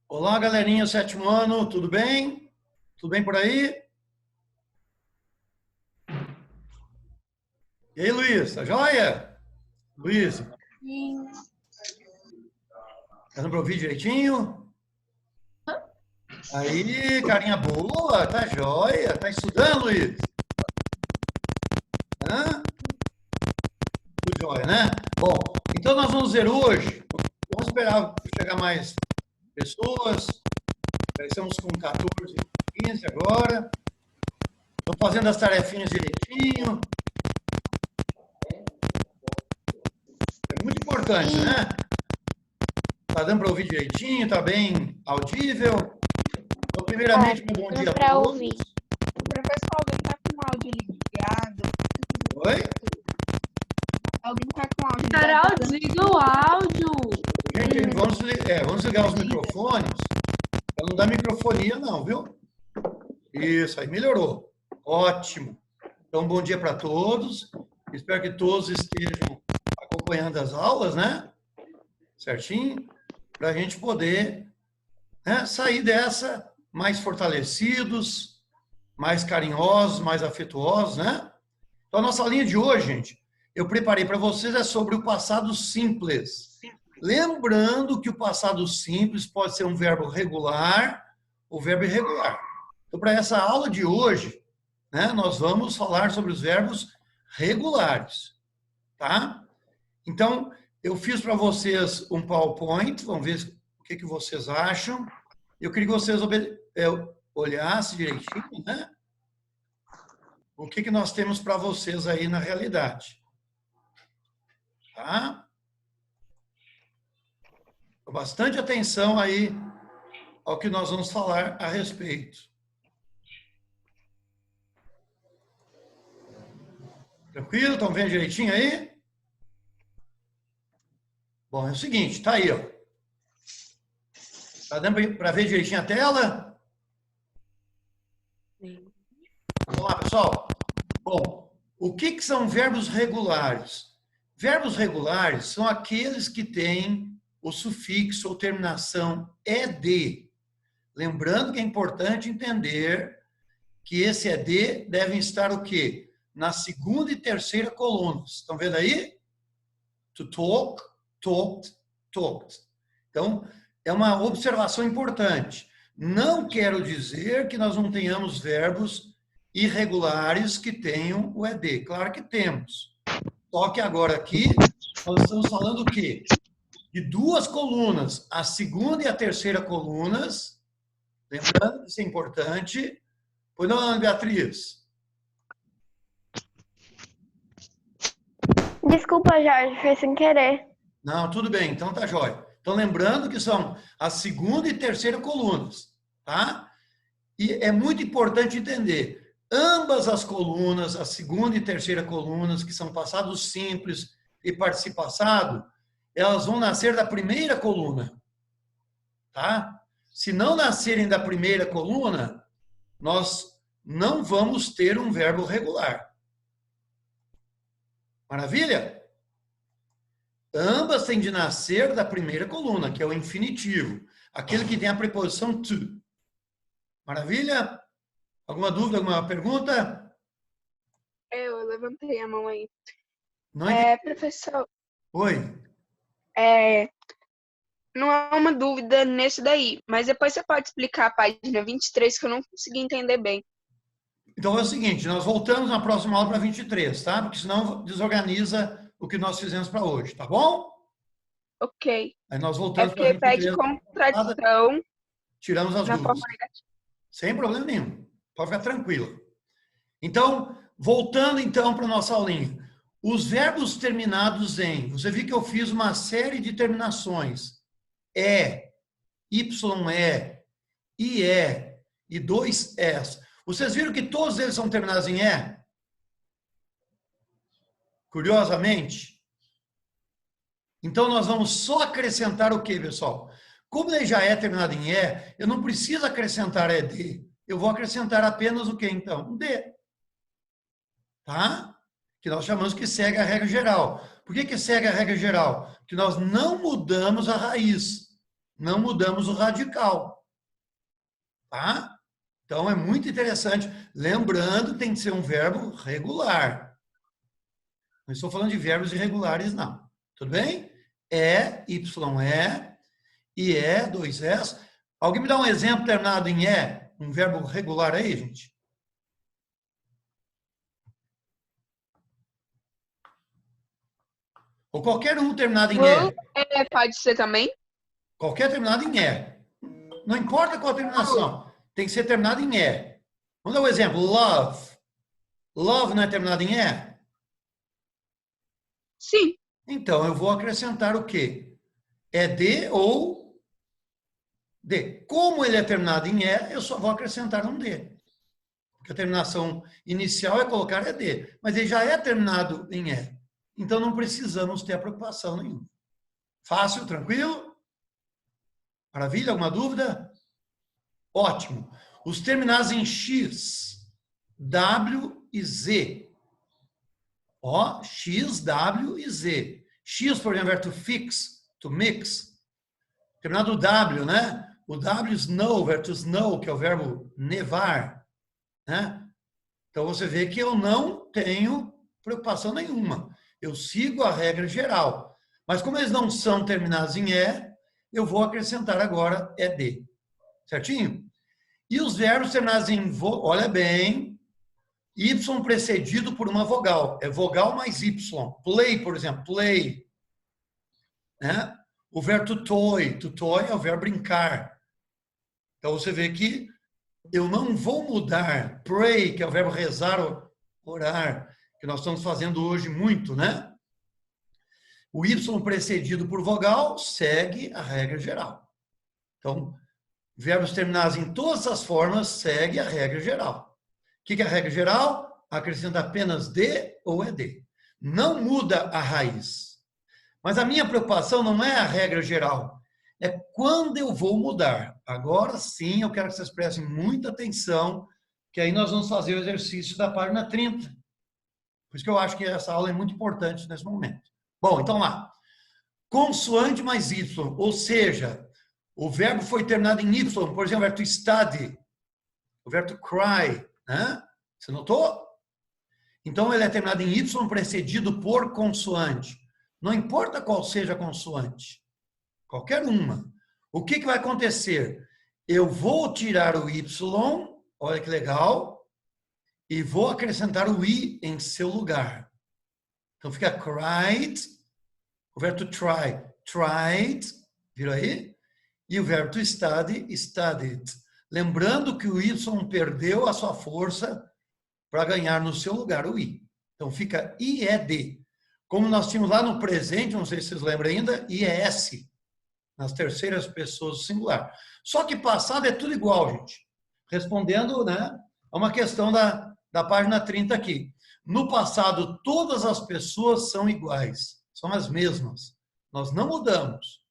Olá, galerinha, sétimo ano, tudo bem? Tudo bem por aí? E aí, Luiz, tá joia? Luiz, Sim. tá dando para ouvir direitinho? Aí, carinha boa, tá joia, tá estudando, Luiz? Hã? Tudo joia, né? Bom, então nós vamos ver hoje, vamos esperar chegar mais pessoas, já estamos com 14, 15 agora, estamos fazendo as tarefinhas direitinho, é muito importante, né? Tá dando para ouvir direitinho, tá bem audível? Então, primeiramente, meu bom dia a Para todos. ouvir. Professor, alguém tá com o áudio ligado? Oi? Alguém tá com o áudio Carol, ligado? desliga o áudio. Gente, vamos ligar os microfones para não dar microfonia, não, viu? Isso, aí melhorou. Ótimo. Então, bom dia para todos. Espero que todos estejam acompanhando as aulas, né? Certinho? Para a gente poder, né, sair dessa mais fortalecidos, mais carinhosos, mais afetuosos, né? Então, a nossa linha de hoje, gente, eu preparei para vocês é sobre o passado simples. Lembrando que o passado simples pode ser um verbo regular ou verbo irregular. Então, para essa aula de hoje, né, nós vamos falar sobre os verbos regulares, tá? Então, eu fiz para vocês um PowerPoint, vamos ver o que vocês acham. Eu queria que vocês olhassem direitinho, né? O que nós temos para vocês aí na realidade. Tá? Bastante atenção aí ao que nós vamos falar a respeito. Tranquilo? Estão vendo direitinho aí? Bom, é o seguinte, tá aí, ó. Tá dando para ver direitinho a tela? Sim. Vamos lá, pessoal. Bom, o que são verbos regulares? Verbos regulares são aqueles que têm o sufixo ou terminação ed. Lembrando que é importante entender que esse ed devem estar o quê? Na segunda e terceira colunas. Estão vendo aí? To talk, talked, talked. Então, é uma observação importante. Não quero dizer que nós não tenhamos verbos irregulares que tenham o ed. Claro que temos. Só que agora aqui nós estamos falando o quê? De duas colunas, a segunda e a terceira colunas. Lembrando que isso é importante. Pois não, Ana Beatriz? Desculpa, Jorge, foi sem querer. Não, tudo bem, então tá jóia. Então, lembrando que são a segunda e terceira colunas, tá? E é muito importante entender, ambas as colunas, a segunda e terceira colunas, que são passado simples e participo passado, elas vão nascer da primeira coluna, tá? Se não nascerem da primeira coluna, nós não vamos ter um verbo regular. Maravilha? Ambas têm de nascer da primeira coluna, que é o infinitivo, aquele que tem a preposição to. Maravilha? Alguma dúvida, alguma pergunta? Eu levantei a mão aí. Não entendi. Professor, Oi. não há uma dúvida nesse daí, mas depois você pode explicar a página 23 que eu não consegui entender bem. Então é o seguinte, nós voltamos na próxima aula para 23, tá? Porque senão desorganiza o que nós fizemos para hoje, tá bom? Ok. Aí nós É voltamos para porque 23. pede contradição Tiramos as na dúvidas. forma negativa. Sem problema nenhum. Pode ficar tranquilo. Então, voltando então para a nossa aulinha. Os verbos terminados em, você viu que eu fiz uma série de terminações. YE, IE e dois S. Vocês viram que todos eles são terminados em E? Curiosamente. Então, nós vamos só acrescentar o quê, pessoal? Como ele já é terminado em E, eu não preciso acrescentar ED. Eu vou acrescentar apenas o quê, então? Um D. Tá? Que nós chamamos que segue a regra geral. Por que segue a regra geral? Porque nós não mudamos a raiz. não mudamos o radical. Tá? Então, é muito interessante. Lembrando, tem que ser um verbo regular. Não estou falando de verbos irregulares, não. Tudo bem? YE, IE, dois S. Alguém me dá um exemplo terminado em E? Um verbo regular aí, gente? Ou qualquer um terminado em E. Pode ser também? Qualquer terminado em E. Não importa qual a terminação. Tem que ser terminado em E. Vamos dar um exemplo. Love. Love não é terminado em E? Sim. Então, eu vou acrescentar o quê? É D ou D. Como ele é terminado em E, eu só vou acrescentar um D. Porque a terminação inicial é colocar ED. Mas ele já é terminado em E. Então, não precisamos ter preocupação nenhuma. Fácil, tranquilo? Maravilha? Alguma dúvida? Ótimo. Os terminados em X, W e Z. Ó, X, W e Z. X, por exemplo, é to fix, to mix. Terminado W, né? O W, snow, verbo to snow, que é o verbo nevar. Né? Então, você vê que eu não tenho preocupação nenhuma. Eu sigo a regra geral. Mas como eles não são terminados em E, eu vou acrescentar agora ED. Certinho? E os verbos terminados em olha bem, Y precedido por uma vogal. É vogal mais Y. Play, por exemplo, play. Né? O verbo to toy é o verbo brincar. Então, você vê que eu não vou mudar pray, que é o verbo rezar, orar, que nós estamos fazendo hoje muito, né? O Y precedido por vogal segue a regra geral. Então, verbos terminados em todas as formas segue a regra geral. O que é a regra geral? Acrescenta apenas D ou ED. Não muda a raiz. Mas a minha preocupação não é a regra geral. É quando eu vou mudar. Agora sim, eu quero que vocês prestem muita atenção, que aí nós vamos fazer o exercício da página 30. Por isso que eu acho que essa aula é muito importante nesse momento. Bom, então lá. Consoante mais Y, ou seja, o verbo foi terminado em Y, por exemplo, o verbo to study, o verbo to cry, né? Você notou? Então, ele é terminado em Y precedido por consoante. Não importa qual seja a consoante. Qualquer uma. O que vai acontecer? Eu vou tirar o Y, olha que legal, e vou acrescentar o I em seu lugar. Então fica cried, o verbo to try, tried, viu aí? E o verbo to study, studied. Lembrando que o Y perdeu a sua força para ganhar no seu lugar o I. Então fica IED. Como nós tínhamos lá no presente, não sei se vocês lembram ainda, IES. Nas terceiras pessoas do singular. Só que passado é tudo igual, gente. Respondendo, né, a uma questão da página 30 aqui. No passado, todas as pessoas são iguais. São as mesmas. Nós não mudamos.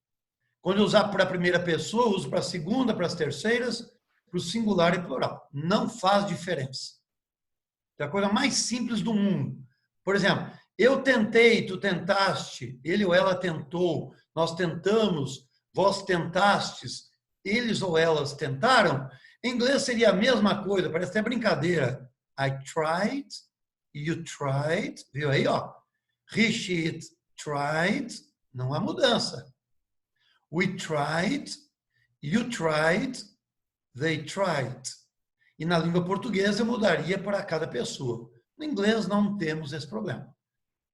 Quando eu usar para a primeira pessoa, eu uso para a segunda, para as terceiras, para o singular e plural. Não faz diferença. É a coisa mais simples do mundo. Por exemplo, eu tentei, tu tentaste, ele ou ela tentou, nós tentamos, vós tentastes, eles ou elas tentaram, em inglês seria a mesma coisa, parece até brincadeira. I tried, you tried, viu aí, ó? He, she, it tried, não há mudança. We tried, you tried, they tried. E na língua portuguesa eu mudaria para cada pessoa. No inglês não temos esse problema.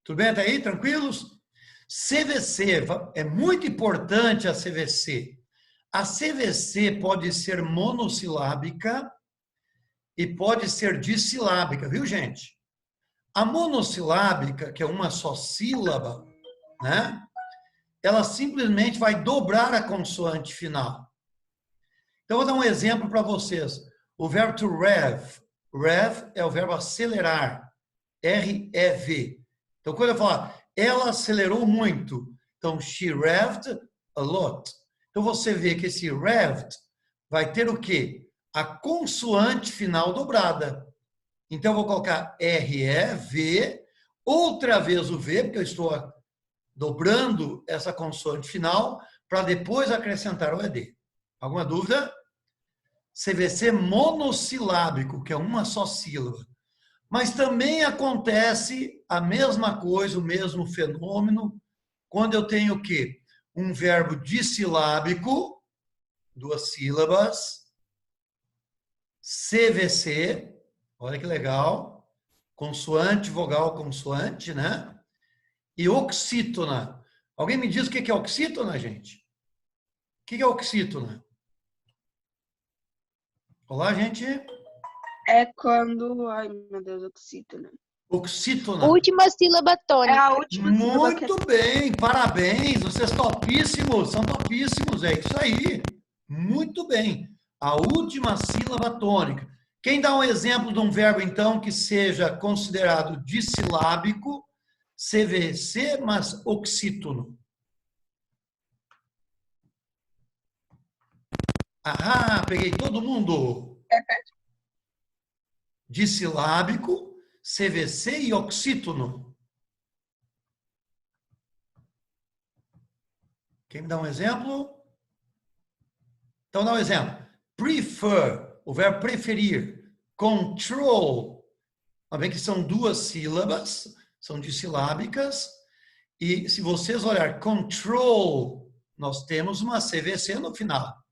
Tudo bem até aí? Tranquilos? CVC, é muito importante a CVC. A CVC pode ser monossilábica e pode ser dissilábica, viu, gente? A monossilábica, que é uma só sílaba, né? Ela simplesmente vai dobrar a consoante final. Então, vou dar um exemplo para vocês. O verbo to rev. Rev é o verbo acelerar. R-E-V. Então, quando eu falar, ela acelerou muito. Então, she revved a lot. Então, você vê que esse revved vai ter o quê? A consoante final dobrada. Então, eu vou colocar R-E-V, outra vez o V, porque eu estou dobrando essa consoante final, para depois acrescentar o ED. Alguma dúvida? CVC monossilábico, que é uma só sílaba. Mas também acontece a mesma coisa, o mesmo fenômeno, quando eu tenho o quê? Um verbo dissilábico, 2 sílabas, CVC, olha que legal, consoante, vogal, consoante, né? E oxítona. Alguém me diz o que é oxítona, gente? O que é oxítona? Olá, gente. É quando. Ai, meu Deus, oxítona. Oxítona. Última sílaba É tônica. a última sílaba que é Muito bem, parabéns, vocês topíssimos, são topíssimos, é isso aí. Muito bem, a última sílaba tônica. Quem dá um exemplo de um verbo, então, que seja considerado dissilábico, CVC, mas oxítono? Ah, peguei todo mundo. Dissilábico, CVC e oxítono. Quem me dá um exemplo? Então, dá um exemplo. Prefer, o verbo preferir. Control, vê que são 2 sílabas, são dissilábicas. E se vocês olharem control, nós temos uma CVC no final.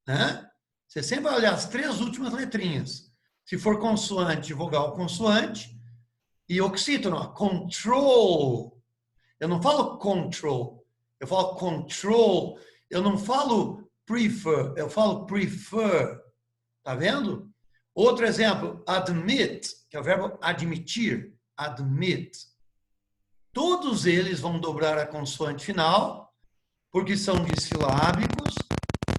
Né? Você sempre vai olhar as 3 últimas letrinhas. Se for consoante, vogal, consoante. E oxítono, control. Eu não falo control, eu falo control. Eu não falo prefer, eu falo prefer. Tá vendo? Outro exemplo, admit, que é o verbo admitir. Admit. Todos eles vão dobrar a consoante final, porque são dissilábicos,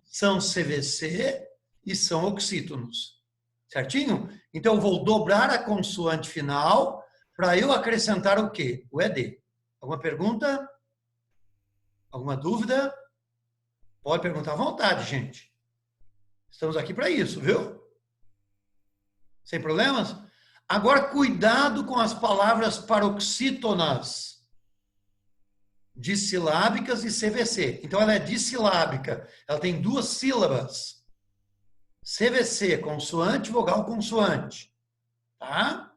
são CVC e são oxítonos. Certinho? Então, eu vou dobrar a consoante final para eu acrescentar o quê? O ED. Alguma pergunta? Alguma dúvida? Pode perguntar à vontade, gente. Estamos aqui para isso, viu? Sem problemas? Agora, cuidado com as palavras paroxítonas, dissilábicas e CVC. Então, ela é dissilábica. Ela tem 2 sílabas. CVC, consoante, vogal, consoante. Tá?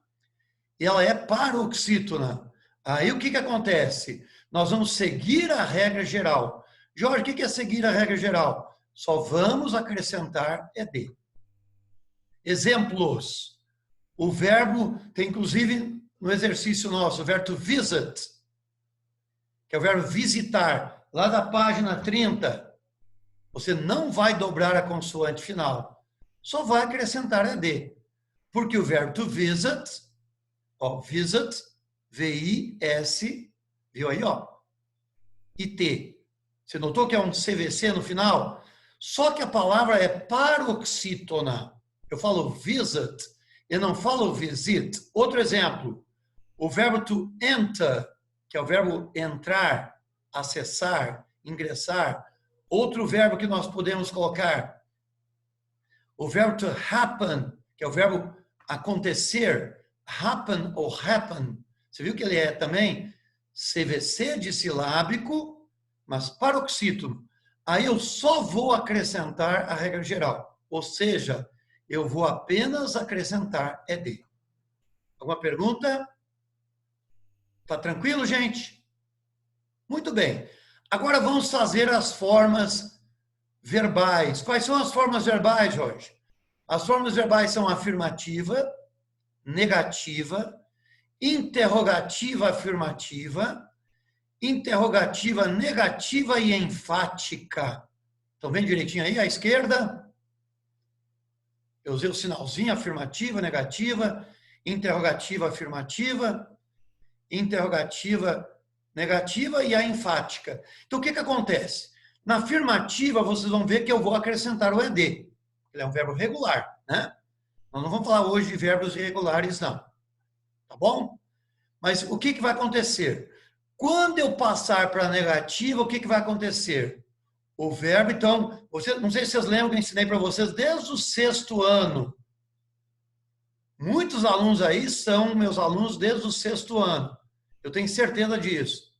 E ela é paroxítona. Aí, o que acontece? Nós vamos seguir a regra geral. Jorge, o que é seguir a regra geral? Só vamos acrescentar ED. Exemplos. O verbo, tem inclusive no exercício nosso, o verbo to visit, que é o verbo visitar, lá da página 30. Você não vai dobrar a consoante final, só vai acrescentar ED. Porque o verbo to visit, ó, visit, V-I-S, viu aí, ó, I-T. Você notou que é um CVC no final? Só que a palavra é paroxítona. Eu falo visit, eu não falo visit. Outro exemplo, o verbo to enter, que é o verbo entrar, acessar, ingressar. Outro verbo que nós podemos colocar, o verbo to happen, que é o verbo acontecer, happen ou happen. Você viu que ele é também CVC dissilábico, mas paroxítono. Aí eu só vou acrescentar a regra geral, ou seja, eu vou apenas acrescentar ED. Alguma pergunta? Tá tranquilo, gente? Muito bem. Agora vamos fazer as formas verbais. Quais são as formas verbais, Jorge? As formas verbais são afirmativa, negativa, interrogativa afirmativa, interrogativa negativa e enfática. Estão vendo direitinho aí à esquerda? Eu usei o sinalzinho afirmativa, negativa, interrogativa afirmativa, interrogativa negativa e a enfática. Então, o que acontece? Na afirmativa, vocês vão ver que eu vou acrescentar o ED. Ele é um verbo regular, né? Nós não vamos falar hoje de verbos irregulares, não. Tá bom? Mas o que vai acontecer? Quando eu passar para a negativa, o que vai acontecer? O verbo, então, não sei se vocês lembram que eu ensinei para vocês desde o 6º ano. Muitos alunos aí são meus alunos desde o 6º ano. Eu tenho certeza disso.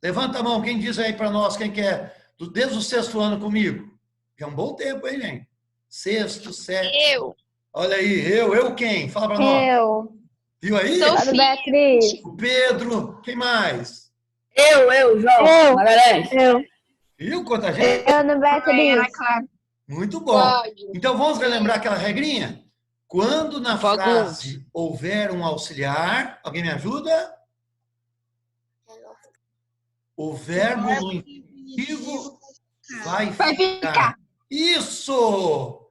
Levanta a mão, quem diz aí para nós, quem que é desde o 6º ano comigo? Já é um bom tempo, hein, gente? 6º, 7º. Eu. Olha aí, eu quem? Fala para nós. Eu. Viu aí? Sou Ana filha. Beatriz. O Pedro, quem mais? Eu, João Eu. Magalhães. Eu. Viu quanta gente? Ana Beatriz. Ana Clara. Muito bom. Cláudio. Então vamos relembrar aquela regrinha? Quando na Fagundes. frase houver um auxiliar, alguém me ajuda? O verbo no infinitivo vai ficar. Isso!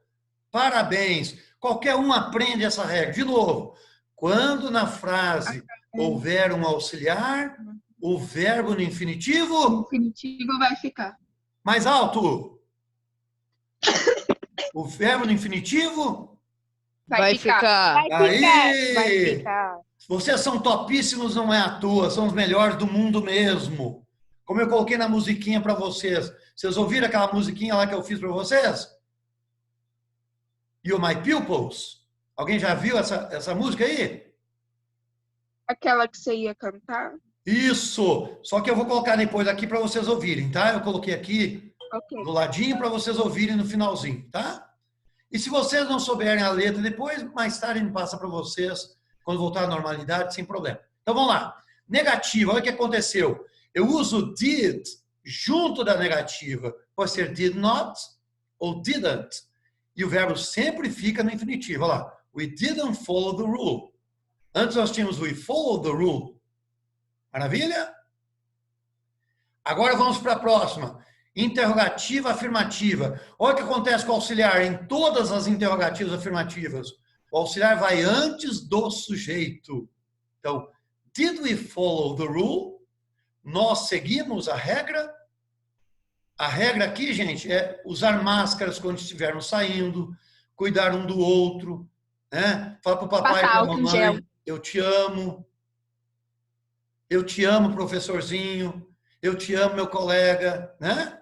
Parabéns! Qualquer um aprende essa regra. De novo, quando na frase houver um auxiliar, o verbo no infinitivo Infinitivo vai ficar. mais alto. O verbo no infinitivo. Vai ficar. Aí! Vai ficar. Vocês são topíssimos, não é à toa, são os melhores do mundo mesmo. Como eu coloquei na musiquinha para vocês. Vocês ouviram aquela musiquinha lá que eu fiz para vocês? You My Pupils? Alguém já viu essa música aí? Aquela que você ia cantar? Isso! Só que eu vou colocar depois aqui para vocês ouvirem, tá? Eu coloquei aqui Ok. do ladinho para vocês ouvirem no finalzinho, tá? E se vocês não souberem a letra depois, mais tarde me passa para vocês, quando voltar à normalidade, sem problema. Então vamos lá. Negativa, olha o que aconteceu. Eu uso did junto da negativa. Pode ser did not ou didn't. E o verbo sempre fica no infinitivo. Olha lá. We didn't follow the rule. Antes nós tínhamos we followed the rule. Maravilha? Agora vamos para a próxima. Interrogativa afirmativa. Olha o que acontece com o auxiliar em todas as interrogativas afirmativas. O auxiliar vai antes do sujeito. Então, did we follow the rule? Nós seguimos a regra? A regra aqui, gente, é usar máscaras quando estivermos saindo, cuidar um do outro, né? Falar para o papai e Passar para a álcool em gel. mamãe, eu te amo, professorzinho, eu te amo, meu colega, né?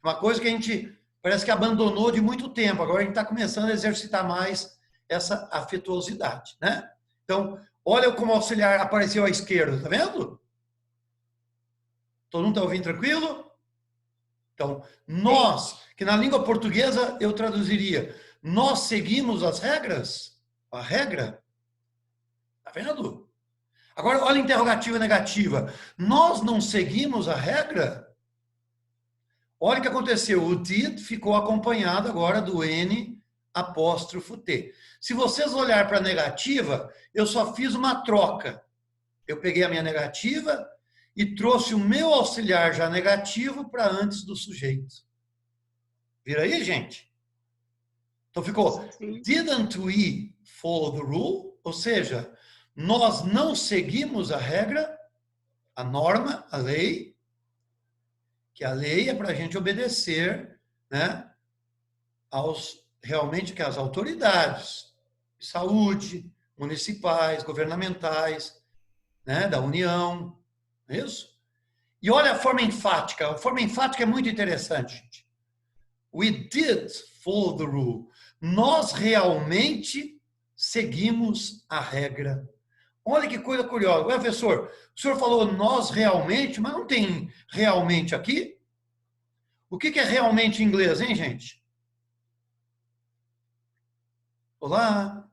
Uma coisa que a gente parece que abandonou de muito tempo, agora a gente está começando a exercitar mais essa afetuosidade, né? Então, olha como o auxiliar apareceu à esquerda, tá vendo? Todo mundo está ouvindo tranquilo? Então, nós, que na língua portuguesa eu traduziria, nós seguimos as regras? A regra? Tá vendo? Agora, olha a interrogativa negativa. Nós não seguimos a regra? Olha o que aconteceu. O did ficou acompanhado agora do N apóstrofo T. Se vocês olharem para a negativa, eu só fiz uma troca. Eu peguei a minha negativa e trouxe o meu auxiliar já negativo para antes do sujeito. Vira aí, gente? Então ficou, didn't we follow the rule? Ou seja, nós não seguimos a regra, a norma, a lei, que a lei é para a gente obedecer, né, realmente que as autoridades de saúde, municipais, governamentais, né, da União. Isso? E olha a forma enfática. A forma enfática é muito interessante, gente. We did follow the rule. Nós realmente seguimos a regra. Olha que coisa curiosa. Ué, professor, o senhor falou nós realmente, mas não tem realmente aqui? O que é realmente em inglês, hein, gente? Olá.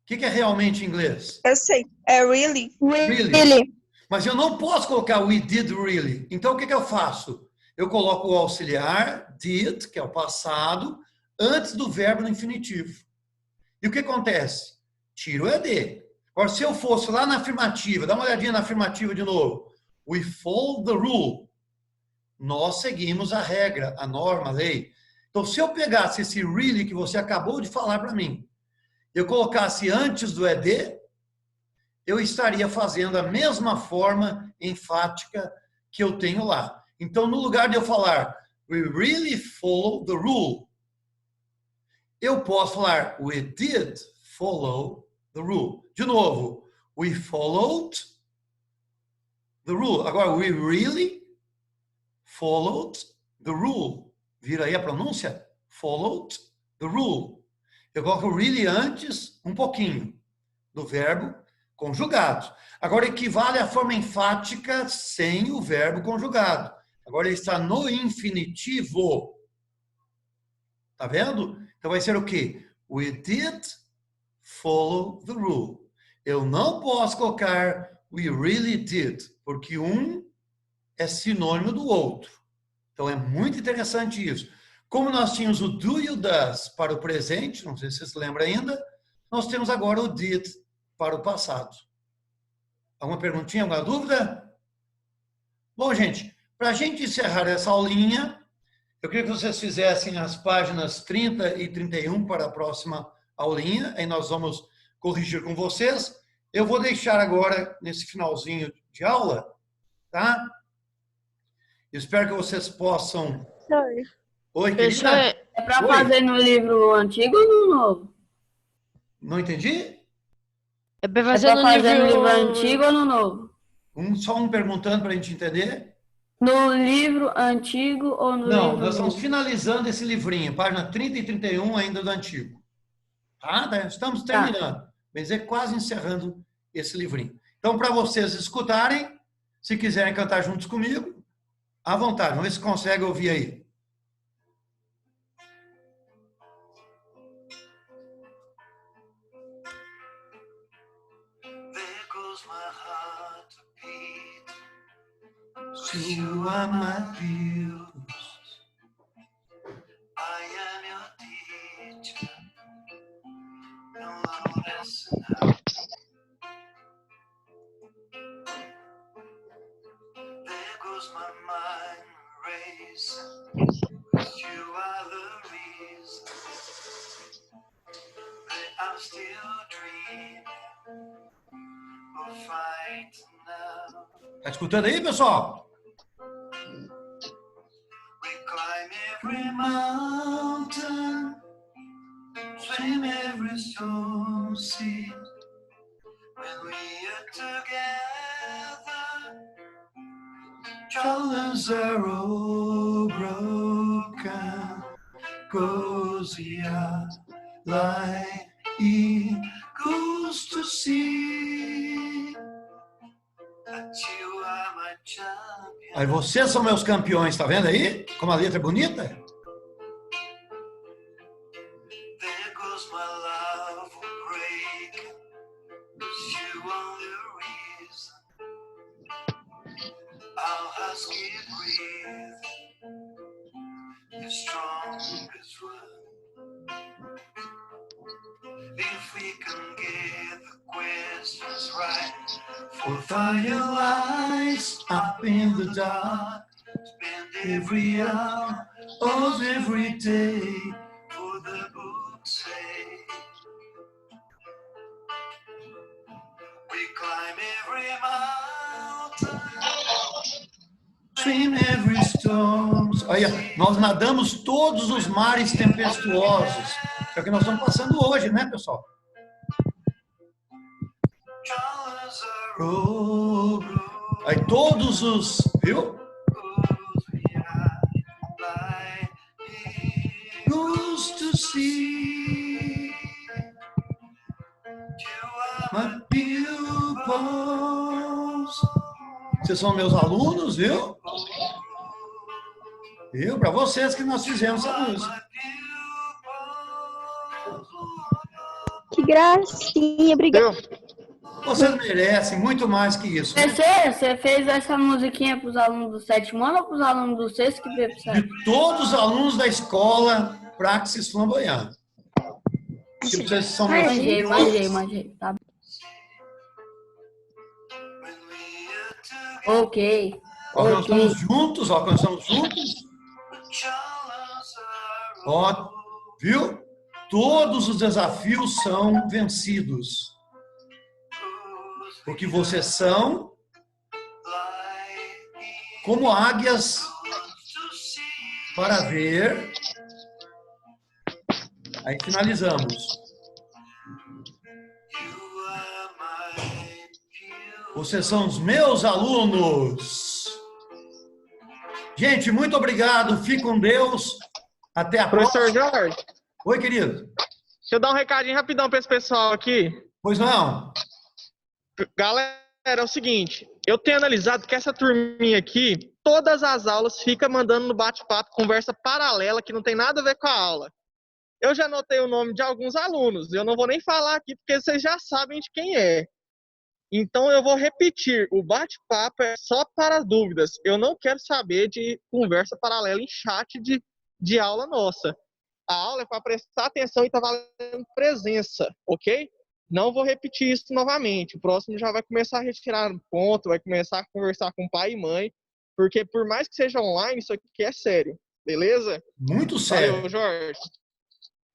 O que é realmente em inglês? Eu sei. É really. Really. Mas eu não posso colocar we did really. Então, o que eu faço? Eu coloco o auxiliar, did, que é o passado, antes do verbo no infinitivo. E o que acontece? Tiro o ED. Agora, se eu fosse lá na afirmativa, dá uma olhadinha na afirmativa de novo. We follow the rule. Nós seguimos a regra, a norma, a lei. Então, se eu pegasse esse really que você acabou de falar para mim, eu colocasse antes do ED, eu estaria fazendo a mesma forma enfática que eu tenho lá. Então, no lugar de eu falar we really follow the rule, eu posso falar we did follow the rule. De novo, we followed the rule. Agora, we really followed the rule. Vira aí a pronúncia? Followed the rule. Eu coloco really antes, um pouquinho, do verbo conjugado. Agora, equivale à forma enfática sem o verbo conjugado. Agora ele está no infinitivo. Tá vendo? Então vai ser o quê? We did follow the rule. Eu não posso colocar we really did, porque um é sinônimo do outro. Então é muito interessante isso. Como nós tínhamos o do e o does para o presente, não sei se vocês lembram ainda, nós temos agora o did para o passado. Alguma perguntinha, alguma dúvida? Bom, gente, para a gente encerrar essa aulinha, eu queria que vocês fizessem as páginas 30 e 31 para a próxima aulinha, aí nós vamos corrigir com vocês. Eu vou deixar agora, nesse finalzinho de aula, tá? Espero que vocês possam... Oi, Professor, querida? é para Oi? fazer no livro antigo ou no novo? Não entendi? É para fazer no livro antigo ou no novo? Só um perguntando para a gente entender. No livro antigo ou no Não, livro nós estamos novo? finalizando esse livrinho, página 30 e 31 ainda do antigo. Tá? Estamos terminando. Quer dizer, quase encerrando esse livrinho. Então, para vocês escutarem, se quiserem cantar juntos comigo, à vontade. Vamos ver se consegue ouvir aí. There goes my heart to beat. You are my muse. I am your teacher. No lesson how. There goes my mind racing. You are the reason that I'm still dreaming of fighting now. Tá escutando aí, pessoal? We climb every mountain, swim every storm sea. When we are together, troubles are all broken. Goes the light eagles to see that you are my champion. Aí vocês são meus campeões, tá vendo aí? Como a letra é bonita? There goes my love will break. It's you only reason. I'll husky breathe. You're strong as well. If we can get the questions right, for firelights up in the dark, spend every hour of every day for the book's sake. We climb every mountain, swim every storm. Olha, nós nadamos todos os mares tempestuosos. É o que nós estamos passando hoje, né, pessoal? Troubles are all broken. Aí todos os... Viu? Goes to see My pupils. Vocês são meus alunos, viu? Viu? Para vocês que nós fizemos essa música. Que gracinha, obrigada. Vocês merecem muito mais que isso. Né? Você fez essa musiquinha para os alunos do sétimo ano ou para os alunos do sexto que veio para o De todos os alunos da escola Praxis Flamboyant. Que vocês são meus Manjei. Tá. Ok. Ó, nós estamos juntos, ó, nós estamos juntos. Ó, viu? Todos os desafios são vencidos. Porque vocês são como águias para ver. Aí finalizamos. Vocês são os meus alunos. Gente, muito obrigado. Fique com Deus. Até a Professor próxima. Jorge, Oi, querido. deixa eu dar um recadinho rapidão para esse pessoal aqui. Pois não. Galera, é o seguinte, eu tenho analisado que essa turminha aqui, todas as aulas fica mandando no bate-papo conversa paralela que não tem nada a ver com a aula. Eu já anotei o nome de alguns alunos, eu não vou nem falar aqui porque vocês já sabem de quem é. Então eu vou repetir, o bate-papo é só para dúvidas. Eu não quero saber de conversa paralela em chat de aula nossa. A aula é para prestar atenção e estar valendo presença, ok? Não vou repetir isso novamente. O próximo já vai começar a retirar ponto, vai começar a conversar com pai e mãe, porque por mais que seja online, isso aqui é sério, beleza? Muito sério. Valeu, Jorge.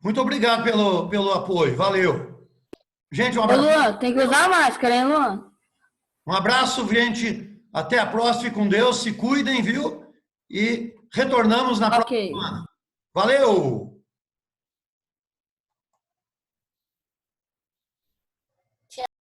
Muito obrigado pelo apoio. Valeu. Gente, um Ô, abraço. Luan, tem que usar a máscara, hein, Luan? Um abraço, gente. Até a próxima. Fiquem com Deus. Se cuidem, viu? E retornamos na próxima Ok. semana. Valeu!